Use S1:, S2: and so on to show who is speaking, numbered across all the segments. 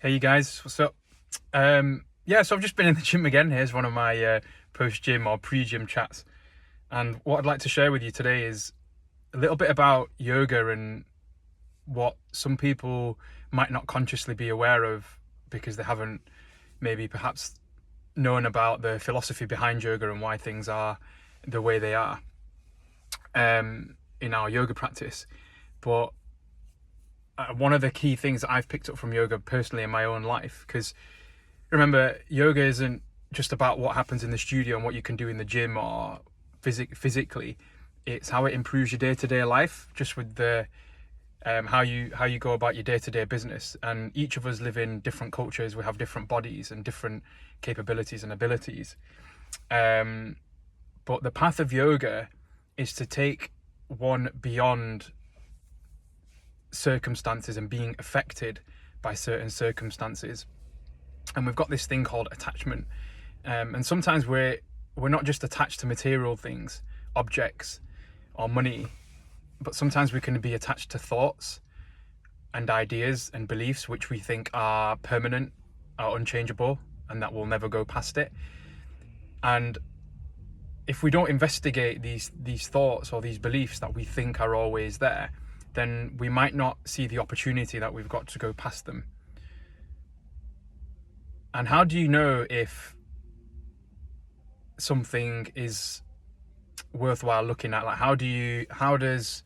S1: Hey you guys, what's up? So I've just been in the gym again. Here's one of my post-gym or pre-gym chats. And what I'd like to share with you today is a little bit about yoga and what some people might not consciously be aware of because they haven't maybe perhaps known about the philosophy behind yoga and why things are the way they are in our yoga practice. But one of the key things that I've picked up from yoga personally in my own life, because remember, yoga isn't just about what happens in the studio and what you can do in the gym or physically. It's how it improves your day-to-day life, just with the how you go about your day-to-day business. And each of us live in different cultures. We have different bodies and different capabilities and abilities. But the path of yoga is to take one beyond circumstances and being affected by certain circumstances. And we've got this thing called attachment, and sometimes we're not just attached to material things, objects or money, but sometimes we can be attached to thoughts and ideas and beliefs which we think are permanent, are unchangeable, and that we'll never go past it. And if we don't investigate these thoughts or these beliefs that we think are always there, then we might not see the opportunity that we've got to go past them. And how do you know if something is worthwhile looking at? Like, how does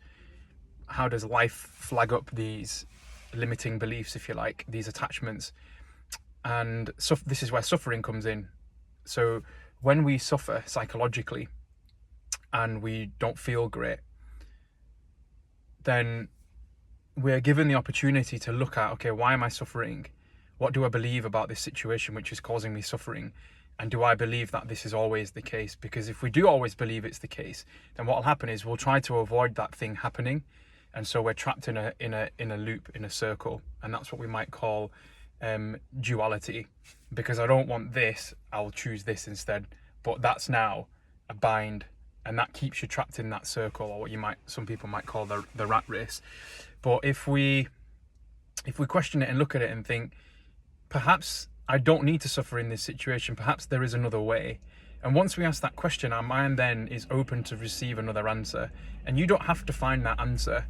S1: life flag up these limiting beliefs, if you like, these attachments? And so this is where suffering comes in. So when we suffer psychologically and we don't feel great, then we're given the opportunity to look at, okay, why am I suffering? What do I believe about this situation which is causing me suffering? And do I believe that this is always the case? Because if we do always believe it's the case, then what will happen is we'll try to avoid that thing happening. And so we're trapped in a loop, in a circle. And that's what we might call duality. Because I don't want this, I'll choose this instead. But that's now a bind, and that keeps you trapped in that circle, or what some people might call the rat race. But if we question it and look at it and think, perhaps I don't need to suffer in this situation, perhaps there is another way. And once we ask that question, our mind then is open to receive another answer. And you don't have to find that answer.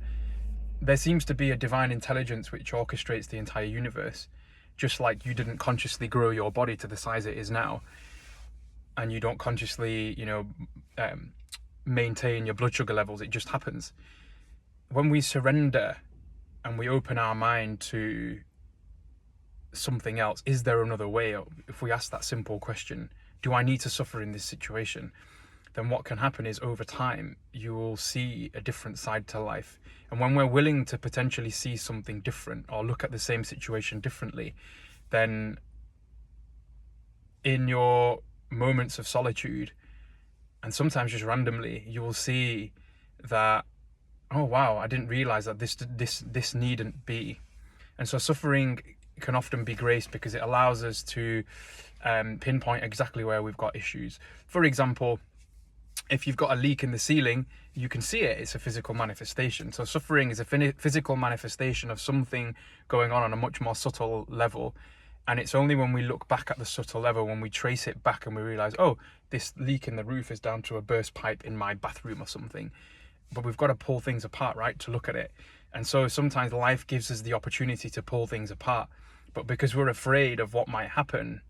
S1: There seems to be a divine intelligence which orchestrates the entire universe. Just like you didn't consciously grow your body to the size it is now, and you don't consciously, maintain your blood sugar levels, it just happens. When we surrender and we open our mind to something else, is there another way? If we ask that simple question, do I need to suffer in this situation? Then what can happen is, over time, you will see a different side to life. And when we're willing to potentially see something different or look at the same situation differently, then in your moments of solitude, and sometimes just randomly, you will see that, oh wow, I didn't realize that this needn't be. And so suffering can often be grace because it allows us to pinpoint exactly where we've got issues. For example, if you've got a leak in the ceiling, you can see it. It's a physical manifestation. So suffering is a physical manifestation of something going on a much more subtle level. And it's only when we look back at the subtle level, when we trace it back and we realize, oh, this leak in the roof is down to a burst pipe in my bathroom or something. But we've got to pull things apart, right, to look at it. And so sometimes life gives us the opportunity to pull things apart. But because we're afraid of what might happen,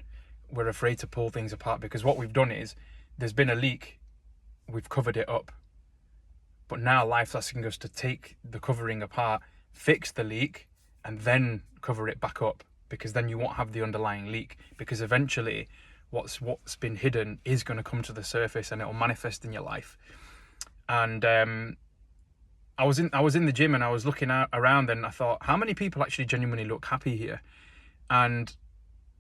S1: we're afraid to pull things apart, because what we've done is, there's been a leak, we've covered it up. But now life's asking us to take the covering apart, fix the leak, and then cover it back up, because then you won't have the underlying leak, because eventually what's been hidden is going to come to the surface and it'll manifest in your life. And I was in the gym and I was looking around and I thought, how many people actually genuinely look happy here? And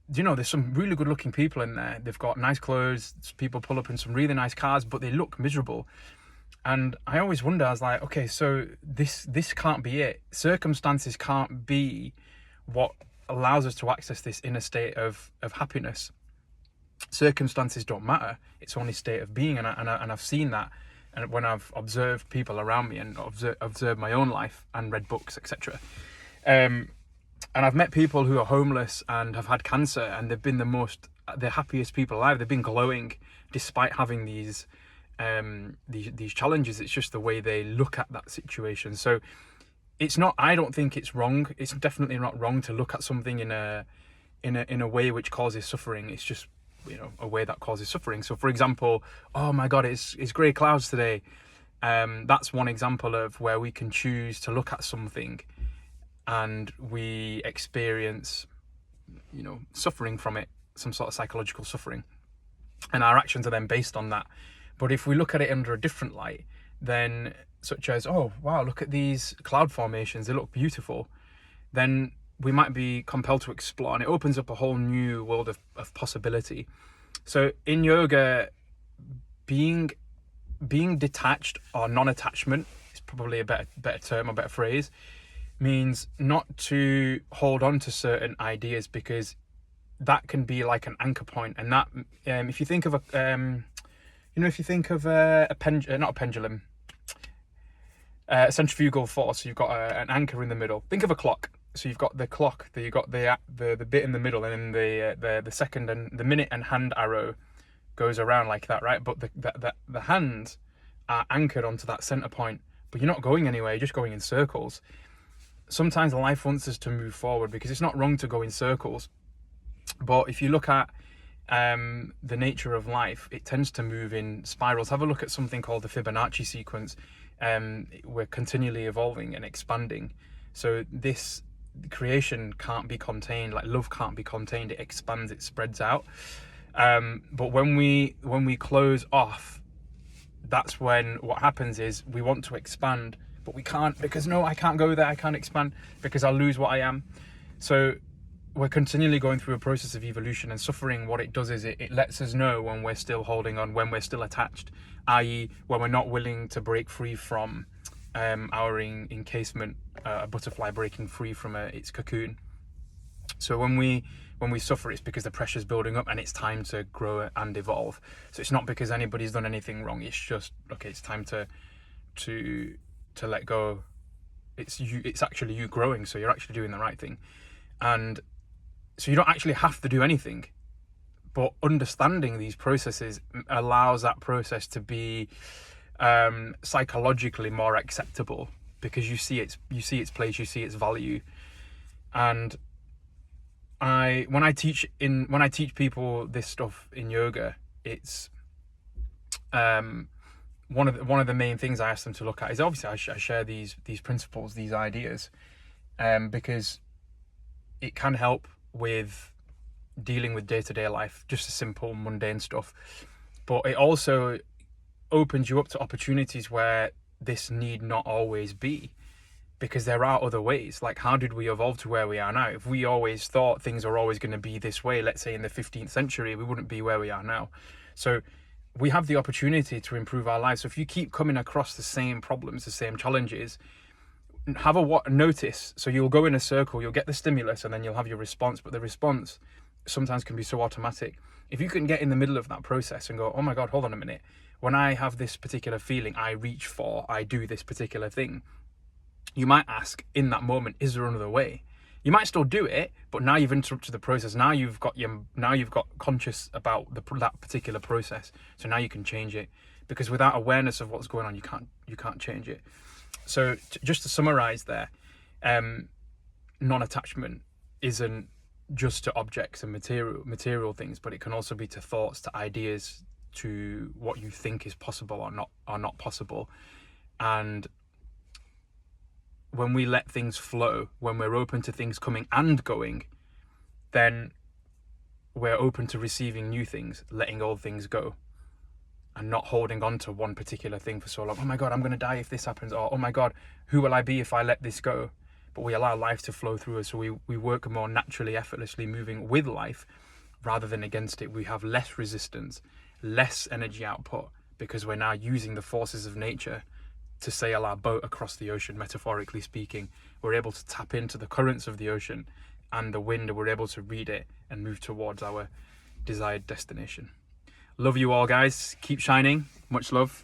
S1: there's some really good looking people in there. They've got nice clothes, people pull up in some really nice cars, but they look miserable. And I always wonder, I was like, okay, so this can't be it. Circumstances can't be what allows us to access this inner state of happiness. Circumstances don't matter. It's only state of being. And I've seen that. And when I've observed people around me and observed my own life and read books, etc. And I've met people who are homeless and have had cancer, and they've been the happiest people alive. They've been glowing despite having these challenges. It's just the way they look at that situation. So it's not, I don't think it's wrong. It's definitely not wrong to look at something in a way which causes suffering. It's just, a way that causes suffering. So for example, oh my God, it's grey clouds today. That's one example of where we can choose to look at something and we experience, suffering from it, some sort of psychological suffering. And our actions are then based on that. But if we look at it under a different light, then such as, oh, wow, look at these cloud formations, they look beautiful, then we might be compelled to explore, and it opens up a whole new world of possibility. So in yoga, being detached or non-attachment is probably a better term or better phrase, means not to hold on to certain ideas, because that can be like an anchor point. And that, if you think of a pendulum, a centrifugal force, you've got an anchor in the middle. Think of a clock. So you've got the clock, you've got the bit in the middle, and then the second and the minute and hand arrow goes around like that, right? But the hands are anchored onto that center point, but you're not going anywhere, you're just going in circles. Sometimes life wants us to move forward, because it's not wrong to go in circles. But if you look at the nature of life, it tends to move in spirals. Have a look at something called the Fibonacci sequence. We're continually evolving and expanding. So this creation can't be contained, like love can't be contained. It expands, it spreads out. But when we close off, that's when what happens is we want to expand, but we can't, because no, I can't go there, I can't expand because I'll lose what I am. So we're continually going through a process of evolution, and suffering, what it does is it lets us know when we're still holding on, when we're still attached, i.e. when we're not willing to break free from our encasement, a butterfly breaking free from its cocoon. So when we suffer, it's because the pressure's building up and it's time to grow and evolve. So it's not because anybody's done anything wrong, it's just, okay, it's time to let go. It's actually you growing, so you're actually doing the right thing. And so you don't actually have to do anything, but understanding these processes allows that process to be psychologically more acceptable, because you see its place, you see its value. And when I teach people this stuff in yoga, it's one of the main things I ask them to look at is, obviously I share these principles, these ideas, because it can help with dealing with day-to-day life, just the simple mundane stuff. But it also opens you up to opportunities where this need not always be, because there are other ways. Like, how did we evolve to where we are now? If we always thought things are always going to be this way, let's say in the 15th century, we wouldn't be where we are now. So we have the opportunity to improve our lives. So if you keep coming across the same problems, the same challenges, have a notice. So you'll go in a circle, you'll get the stimulus, and then you'll have your response. But the response sometimes can be so automatic. If you can get in the middle of that process and go, oh my God, hold on a minute. When I have this particular feeling, I do this particular thing. You might ask in that moment, is there another way? You might still do it, but now you've interrupted the process. Now you've got conscious about that particular process. So now you can change it, because without awareness of what's going on, you can't change it. So just to summarize there, non-attachment isn't just to objects and material things, but it can also be to thoughts, to ideas, to what you think is possible or not possible. And when we let things flow, when we're open to things coming and going, then we're open to receiving new things, letting old things go, and not holding on to one particular thing for so long. Oh my God, I'm going to die if this happens. Or, oh my God, who will I be if I let this go? But we allow life to flow through us. So we work more naturally, effortlessly, moving with life rather than against it. We have less resistance, less energy output, because we're now using the forces of nature to sail our boat across the ocean, metaphorically speaking. We're able to tap into the currents of the ocean and the wind, and we're able to read it and move towards our desired destination. Love you all, guys. Keep shining. Much love.